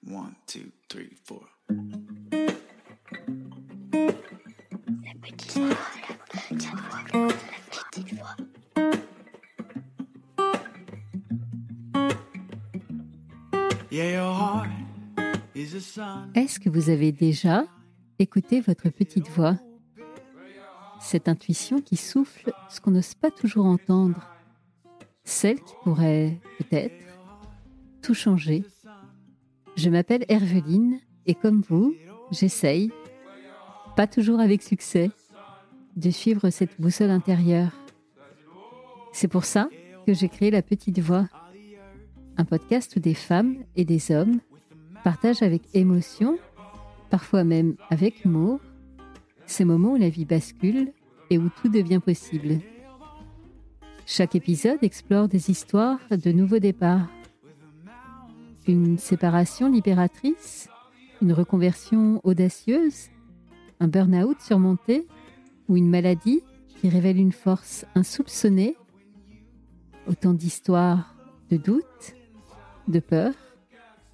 One, two, three, four. La petite voix, la petite voix. Yeah, your heart is a sun. Est-ce que vous avez déjà écouté votre petite voix? Cette intuition qui souffle ce qu'on n'ose pas toujours entendre. Celle qui pourrait, peut-être, tout changer. Je m'appelle Herveline et comme vous, j'essaye, pas toujours avec succès, de suivre cette boussole intérieure. C'est pour ça que j'ai créé La Petite Voix, un podcast où des femmes et des hommes partagent avec émotion, parfois même avec humour, ces moments où la vie bascule et où tout devient possible. Chaque épisode explore des histoires de nouveaux départs. Une séparation libératrice, une reconversion audacieuse, un burn-out surmonté ou une maladie qui révèle une force insoupçonnée. Autant d'histoires de doute, de peur,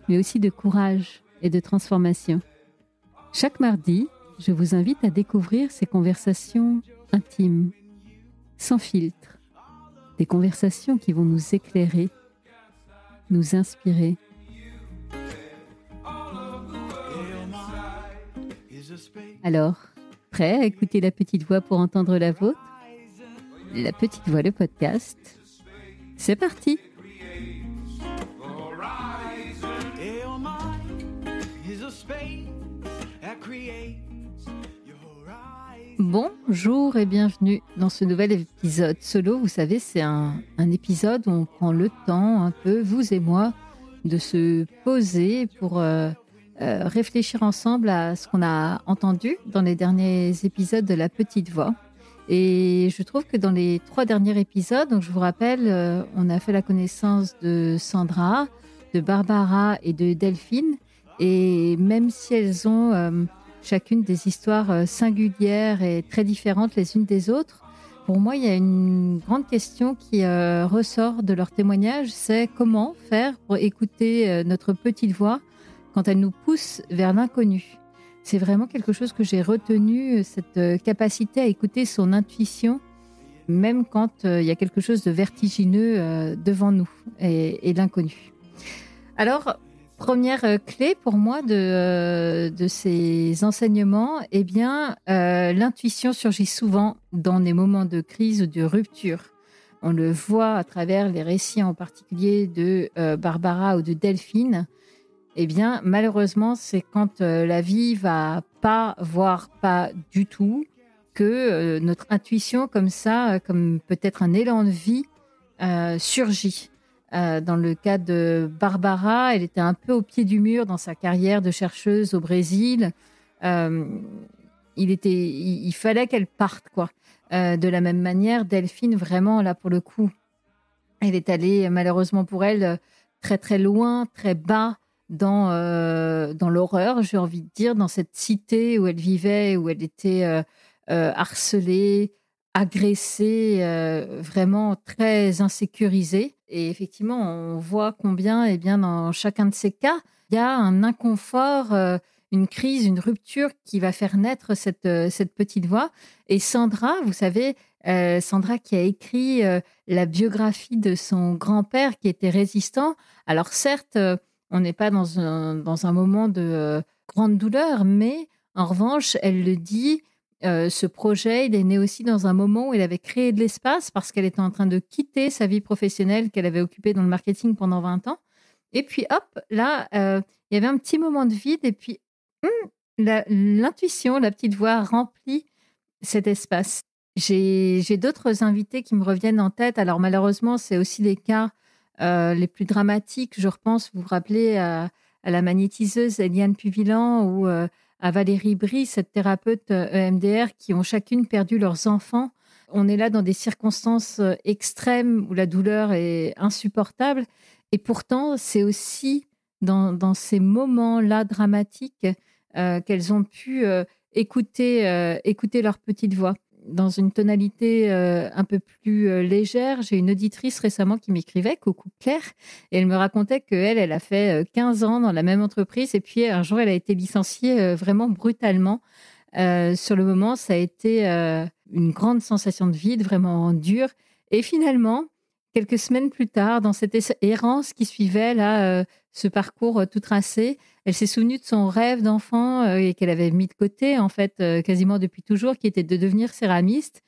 mais aussi de courage et de transformation. Chaque mardi, je vous invite à découvrir ces conversations intimes, sans filtre, des conversations qui vont nous éclairer, nous inspirer. Alors, prêt à écouter La Petite Voix pour entendre la vôtre? La Petite Voix, le podcast. C'est parti! Bonjour et bienvenue dans ce nouvel épisode solo. Vous savez, c'est un épisode où on prend le temps, un peu, vous et moi, de se poser pour réfléchir ensemble à ce qu'on a entendu dans les derniers épisodes de La Petite Voix. Et je trouve que dans les 3 derniers épisodes, donc je vous rappelle, on a fait la connaissance de Sandra, de Barbara et de Delphine. Et même si elles ont chacune des histoires singulières et très différentes les unes des autres, pour moi, il y a une grande question qui ressort de leur témoignage, c'est comment faire pour écouter notre petite voix quand elle nous pousse vers l'inconnu. C'est vraiment quelque chose que j'ai retenu, cette capacité à écouter son intuition, même quand il y a quelque chose de vertigineux devant nous et l'inconnu. Alors, première clé pour moi de ces enseignements, eh bien, l'intuition surgit souvent dans des moments de crise ou de rupture. On le voit à travers les récits en particulier de Barbara ou de Delphine. Eh bien, malheureusement, c'est quand la vie va pas, voire pas du tout, que notre intuition, comme ça, comme peut-être un élan de vie, surgit. Dans le cas de Barbara, elle était un peu au pied du mur dans sa carrière de chercheuse au Brésil. Il fallait qu'elle parte, quoi. De la même manière, Delphine, vraiment, là, pour le coup, elle est allée, malheureusement pour elle, très, très loin, très bas dans l'horreur, j'ai envie de dire, dans cette cité où elle vivait, où elle était harcelée, agressée, vraiment très insécurisée. Et effectivement, on voit combien, eh bien, dans chacun de ces cas, il y a un inconfort, une crise, une rupture qui va faire naître cette petite voix. Et Sandra, vous savez, Sandra qui a écrit la biographie de son grand-père qui était résistant. Alors certes, on n'est pas dans un moment de grande douleur, mais en revanche, elle le dit, ce projet, il est né aussi dans un moment où elle avait créé de l'espace parce qu'elle était en train de quitter sa vie professionnelle qu'elle avait occupée dans le marketing pendant 20 ans. Et puis hop, là, il y avait un petit moment de vide et puis l'intuition, la petite voix remplit cet espace. J'ai d'autres invités qui me reviennent en tête. Alors malheureusement, c'est aussi les cas les plus dramatiques. Je repense, vous vous rappelez, à la magnétiseuse Eliane Puvillan ou à Valérie Brie, cette thérapeute EMDR, qui ont chacune perdu leurs enfants. On est là dans des circonstances extrêmes où la douleur est insupportable. Et pourtant, c'est aussi dans ces moments-là dramatiques qu'elles ont pu écouter leur petite voix. dans une tonalité un peu plus légère. J'ai une auditrice récemment qui m'écrivait, coucou Claire, et elle me racontait qu'elle a fait 15 ans dans la même entreprise et puis un jour, elle a été licenciée vraiment brutalement. Sur le moment, ça a été une grande sensation de vide, vraiment dure. Et finalement, quelques semaines plus tard, dans cette errance qui suivait là, ce parcours tout tracé, elle s'est souvenue de son rêve d'enfant et qu'elle avait mis de côté en fait quasiment depuis toujours, qui était de devenir céramiste.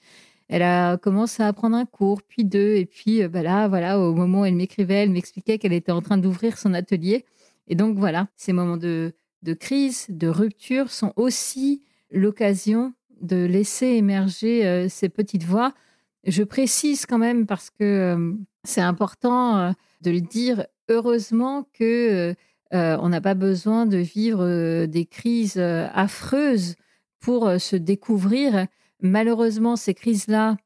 Elle a commencé à prendre un cours, puis deux, et puis là, voilà, au moment où elle m'écrivait, elle m'expliquait qu'elle était en train d'ouvrir son atelier. Et donc voilà, ces moments de crise, de rupture sont aussi l'occasion de laisser émerger ces petites voix. Je précise quand même parce que c'est important de le dire, heureusement que on n'a pas besoin de vivre des crises affreuses pour se découvrir. Malheureusement, ces crises-là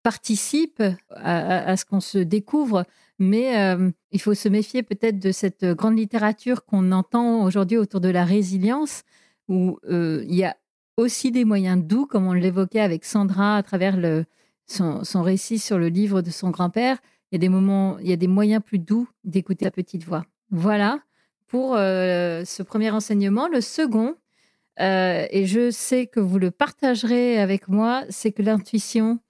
participent à ce qu'on se découvre, mais il faut se méfier peut-être de cette grande littérature qu'on entend aujourd'hui autour de la résilience, où il y a aussi des moyens doux, comme on l'évoquait avec Sandra à travers son récit sur le livre de son grand-père. Il y a des moments, il y a des moyens plus doux d'écouter sa petite voix. Voilà pour ce premier enseignement. Le second, et je sais que vous le partagerez avec moi, c'est que l'intuition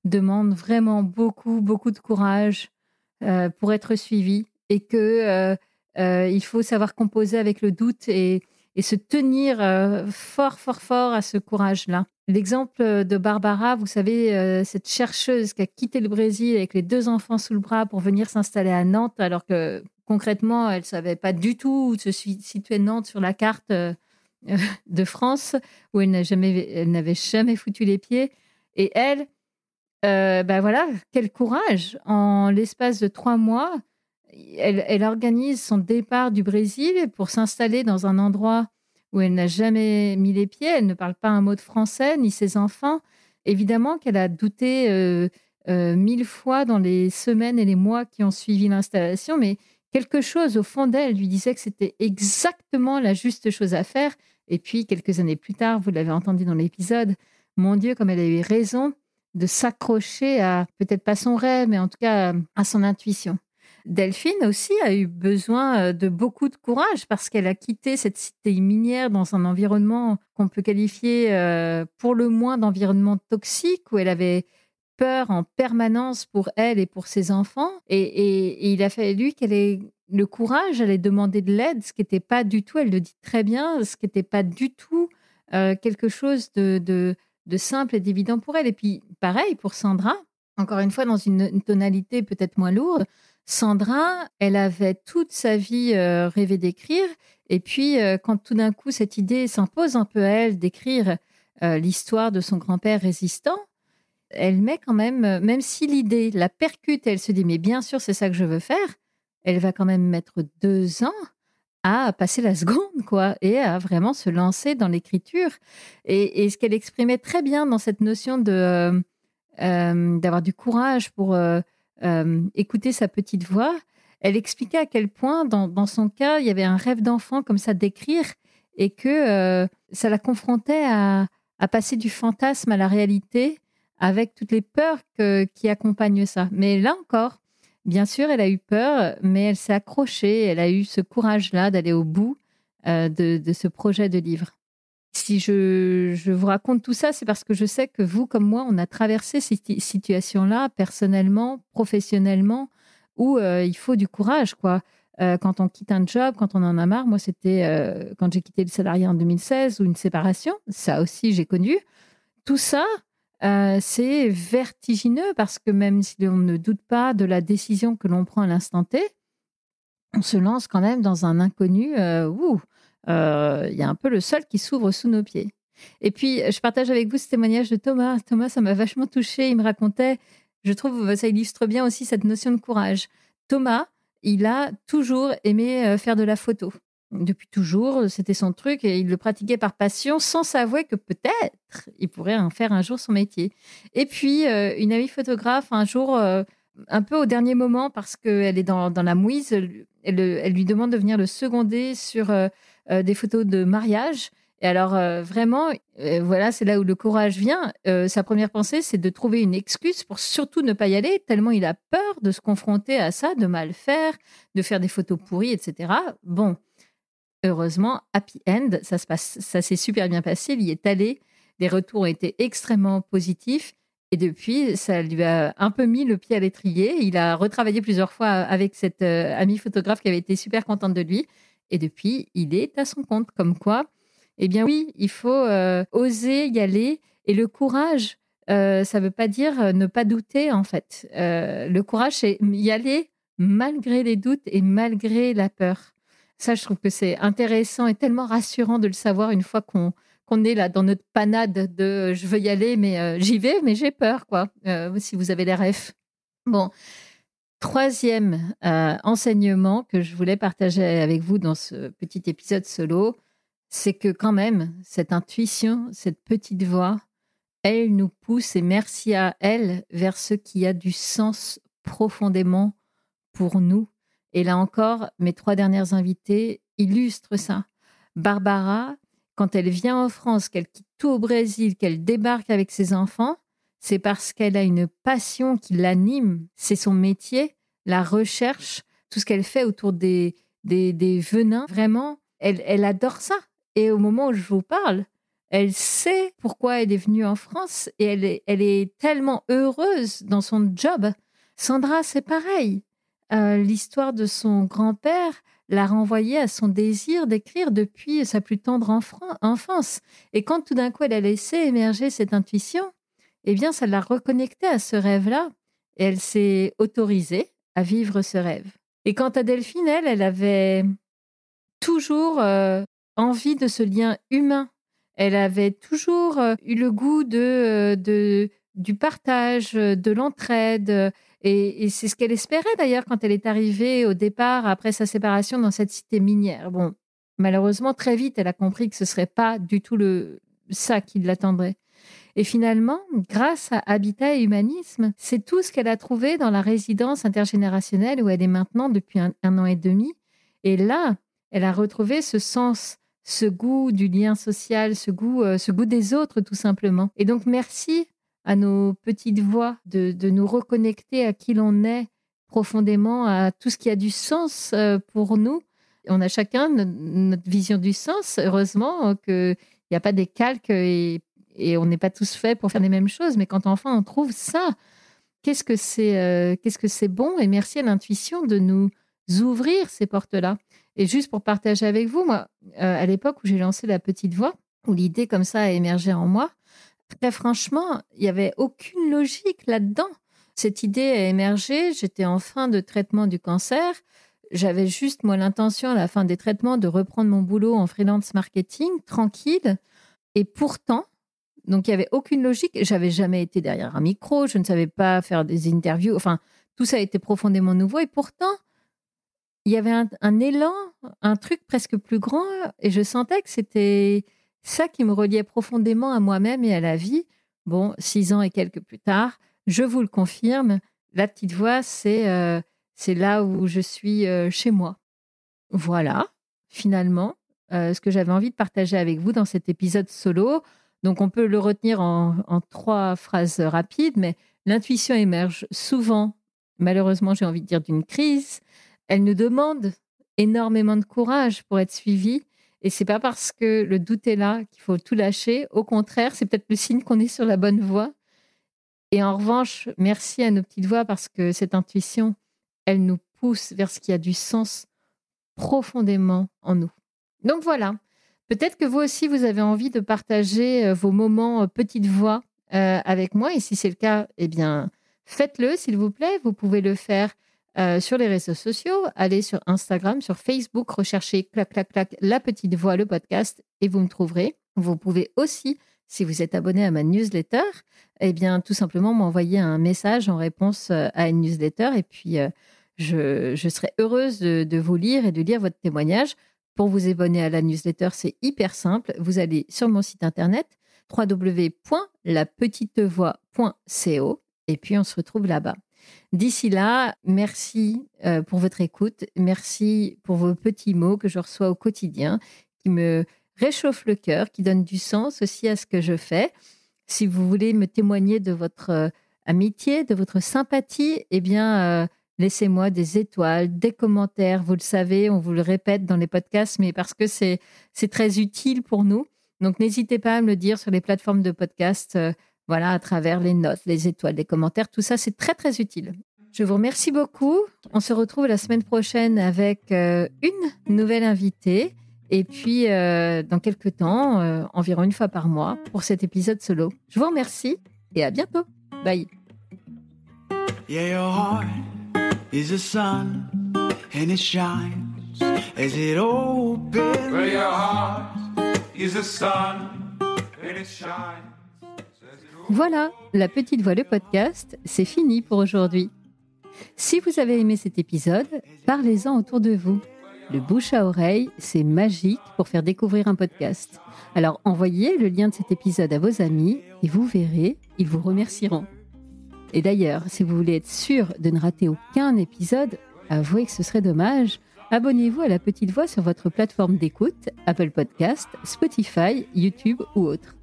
demande vraiment beaucoup, beaucoup de courage pour être suivie et que il faut savoir composer avec le doute et se tenir fort, fort, fort à ce courage-là. L'exemple de Barbara, vous savez, cette chercheuse qui a quitté le Brésil avec les 2 enfants sous le bras pour venir s'installer à Nantes, alors que concrètement, elle ne savait pas du tout où se situait Nantes sur la carte de France, où elle n'avait jamais foutu les pieds. Et elle, voilà, quel courage! En l'espace de 3 mois, elle organise son départ du Brésil pour s'installer dans un endroit où elle n'a jamais mis les pieds. Elle ne parle pas un mot de français, ni ses enfants. Évidemment qu'elle a douté 1000 fois dans les semaines et les mois qui ont suivi l'installation, mais quelque chose au fond d'elle lui disait que c'était exactement la juste chose à faire. Et puis, quelques années plus tard, vous l'avez entendu dans l'épisode, mon Dieu, comme elle a eu raison de s'accrocher à, peut-être pas son rêve, mais en tout cas à son intuition. Delphine aussi a eu besoin de beaucoup de courage parce qu'elle a quitté cette cité minière dans un environnement qu'on peut qualifier pour le moins d'environnement toxique, où elle avait peur en permanence pour elle et pour ses enfants. Et il a fallu qu'elle ait le courage, elle ait demandé de l'aide, ce qui n'était pas du tout, elle le dit très bien, ce qui n'était pas du tout quelque chose de simple et d'évident pour elle. Et puis, pareil pour Sandra, encore une fois, dans une tonalité peut-être moins lourde. Sandra, elle avait toute sa vie rêvé d'écrire. Et puis, quand tout d'un coup, cette idée s'impose un peu à elle d'écrire l'histoire de son grand-père résistant, elle met quand même si l'idée la percute, elle se dit, mais bien sûr, c'est ça que je veux faire, elle va quand même mettre 2 ans à passer la seconde, quoi, et à vraiment se lancer dans l'écriture. Et ce qu'elle exprimait très bien dans cette notion d'avoir du courage pour écouter sa petite voix, elle expliquait à quel point, dans son cas, il y avait un rêve d'enfant comme ça d'écrire et que ça la confrontait à passer du fantasme à la réalité avec toutes les peurs qui accompagnent ça. Mais là encore, bien sûr, elle a eu peur, mais elle s'est accrochée, elle a eu ce courage-là d'aller au bout de ce projet de livre. Si je vous raconte tout ça, c'est parce que je sais que vous, comme moi, on a traversé ces situations-là, personnellement, professionnellement, où il faut du courage, quoi. Quand on quitte un job, quand on en a marre, moi, c'était quand j'ai quitté le salariat en 2016 ou une séparation, ça aussi, j'ai connu. Tout ça, c'est vertigineux parce que même si on ne doute pas de la décision que l'on prend à l'instant T, on se lance quand même dans un inconnu. Il y a un peu le sol qui s'ouvre sous nos pieds. Et puis, je partage avec vous ce témoignage de Thomas. Thomas, ça m'a vachement touchée. Il me racontait, je trouve, ça illustre bien aussi cette notion de courage. Thomas, il a toujours aimé faire de la photo. Depuis toujours, c'était son truc et il le pratiquait par passion sans s'avouer que peut-être il pourrait en faire un jour son métier. Et puis, une amie photographe, un jour, un peu au dernier moment, parce qu'elle est dans la mouise, elle lui demande de venir le seconder sur des photos de mariage. Et alors, vraiment, voilà, c'est là où le courage vient. Sa première pensée, c'est de trouver une excuse pour surtout ne pas y aller, tellement il a peur de se confronter à ça, de mal faire, de faire des photos pourries, etc. Bon, heureusement, happy end, ça s'est super bien passé. Il y est allé, les retours ont été extrêmement positifs. Et depuis, ça lui a un peu mis le pied à l'étrier. Il a retravaillé plusieurs fois avec cette amie photographe qui avait été super contente de lui. Et depuis, il est à son compte. Comme quoi, eh bien oui, il faut oser y aller. Et le courage, ça ne veut pas dire ne pas douter, en fait. Le courage, c'est y aller malgré les doutes et malgré la peur. Ça, je trouve que c'est intéressant et tellement rassurant de le savoir une fois qu'on est là dans notre panade de je veux y aller, mais j'y vais, mais j'ai peur, quoi. Si vous avez les refs. Bon, troisième enseignement que je voulais partager avec vous dans ce petit épisode solo, c'est que quand même, cette intuition, cette petite voix, elle nous pousse, et merci à elle, vers ce qui a du sens profondément pour nous. Et là encore, mes 3 dernières invitées illustrent ça. Barbara, quand elle vient en France, qu'elle quitte tout au Brésil, qu'elle débarque avec ses enfants, c'est parce qu'elle a une passion qui l'anime. C'est son métier, la recherche, tout ce qu'elle fait autour des venins. Vraiment, elle adore ça. Et au moment où je vous parle, elle sait pourquoi elle est venue en France et elle est tellement heureuse dans son job. Sandra, c'est pareil. L'histoire de son grand-père l'a renvoyée à son désir d'écrire depuis sa plus tendre enfance. Et quand tout d'un coup elle a laissé émerger cette intuition, eh bien ça l'a reconnectée à ce rêve-là et elle s'est autorisée à vivre ce rêve. Et quant à Delphine, elle avait toujours envie de ce lien humain. Elle avait toujours eu le goût du partage, de l'entraide. Et c'est ce qu'elle espérait d'ailleurs quand elle est arrivée au départ, après sa séparation, dans cette cité minière. Bon, malheureusement, très vite, elle a compris que ce ne serait pas du tout ça qui l'attendrait. Et finalement, grâce à Habitat et Humanisme, c'est tout ce qu'elle a trouvé dans la résidence intergénérationnelle où elle est maintenant depuis un an et demi. Et là, elle a retrouvé ce sens, ce goût du lien social, ce goût des autres, tout simplement. Et donc, merci à nos petites voix de nous reconnecter à qui l'on est profondément, à tout ce qui a du sens pour nous. On a chacun notre vision du sens. Heureusement qu'il n'y a pas des calques et on n'est pas tous faits pour faire les mêmes choses. Mais quand enfin on trouve ça, qu'est-ce que c'est bon. Et merci à l'intuition de nous ouvrir ces portes-là. Et juste pour partager avec vous, moi, à l'époque où j'ai lancé La Petite Voix, où l'idée comme ça a émergé en moi, très franchement, il n'y avait aucune logique là-dedans. Cette idée a émergé, j'étais en fin de traitement du cancer. J'avais juste, moi, l'intention à la fin des traitements de reprendre mon boulot en freelance marketing, tranquille. Et pourtant, donc il n'y avait aucune logique. J'avais jamais été derrière un micro, je ne savais pas faire des interviews. Enfin, tout ça a été profondément nouveau. Et pourtant, il y avait un élan, un truc presque plus grand. Et je sentais que c'était ça qui me reliait profondément à moi-même et à la vie. Bon, 6 ans et quelques plus tard, je vous le confirme, La Petite Voix, c'est là où je suis chez moi. Voilà, finalement, ce que j'avais envie de partager avec vous dans cet épisode solo. Donc, on peut le retenir en 3 phrases rapides, mais l'intuition émerge souvent, malheureusement, j'ai envie de dire, d'une crise. Elle nous demande énormément de courage pour être suivie. Et c'est pas parce que le doute est là qu'il faut tout lâcher. Au contraire, c'est peut-être le signe qu'on est sur la bonne voie. Et en revanche, merci à nos petites voix parce que cette intuition, elle nous pousse vers ce qui a du sens profondément en nous. Donc voilà, peut-être que vous aussi, vous avez envie de partager vos moments petites voix avec moi. Et si c'est le cas, eh bien, faites-le, s'il vous plaît. Vous pouvez le faire sur les réseaux sociaux. Allez sur Instagram, sur Facebook, recherchez clac, clac, clac, La Petite Voix, le podcast, et vous me trouverez. Vous pouvez aussi, si vous êtes abonné à ma newsletter, eh bien, tout simplement m'envoyer un message en réponse à une newsletter. Et puis, je serai heureuse de vous lire et de lire votre témoignage. Pour vous abonner à la newsletter, c'est hyper simple. Vous allez sur mon site internet www.lapetitevoix.co et puis on se retrouve là-bas. D'ici là, merci pour votre écoute. Merci pour vos petits mots que je reçois au quotidien qui me réchauffe le cœur, qui donne du sens aussi à ce que je fais. Si vous voulez me témoigner de votre amitié, de votre sympathie, eh bien, laissez-moi des étoiles, des commentaires. Vous le savez, on vous le répète dans les podcasts, mais parce que c'est très utile pour nous. Donc, n'hésitez pas à me le dire sur les plateformes de podcast, voilà, à travers les notes, les étoiles, les commentaires. Tout ça, c'est très, très utile. Je vous remercie beaucoup. On se retrouve la semaine prochaine avec une nouvelle invitée. Et puis, dans quelques temps, environ une fois par mois, pour cet épisode solo. Je vous remercie et à bientôt. Bye. Yeah, your heart is a sun, and it shines as it opens. Well, your heart is a sun, and it shines. Voilà, La Petite Voix, le podcast, c'est fini pour aujourd'hui. Si vous avez aimé cet épisode, parlez-en autour de vous. Le bouche à oreille, c'est magique pour faire découvrir un podcast. Alors envoyez le lien de cet épisode à vos amis et vous verrez, ils vous remercieront. Et d'ailleurs, si vous voulez être sûr de ne rater aucun épisode, avouez que ce serait dommage, abonnez-vous à La Petite Voix sur votre plateforme d'écoute, Apple Podcast, Spotify, YouTube ou autre.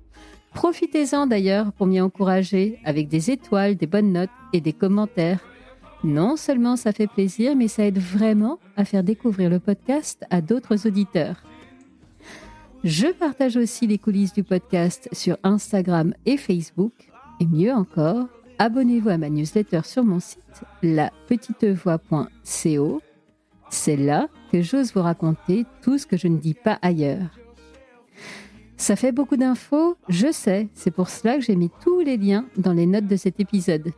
Profitez-en d'ailleurs pour m'y encourager avec des étoiles, des bonnes notes et des commentaires. Non seulement ça fait plaisir, mais ça aide vraiment à faire découvrir le podcast à d'autres auditeurs. Je partage aussi les coulisses du podcast sur Instagram et Facebook. Et mieux encore, abonnez-vous à ma newsletter sur mon site, lapetitevoix.co. C'est là que j'ose vous raconter tout ce que je ne dis pas ailleurs. Ça fait beaucoup d'infos, je sais, c'est pour cela que j'ai mis tous les liens dans les notes de cet épisode.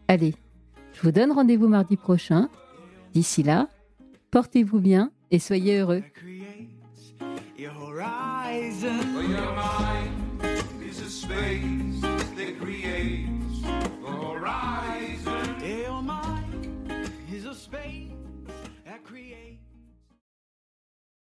Allez, je vous donne rendez-vous mardi prochain. D'ici là, portez-vous bien et soyez heureux. Your horizon. Well, your mind is a space that creates the horizon. Your mind is a space that creates.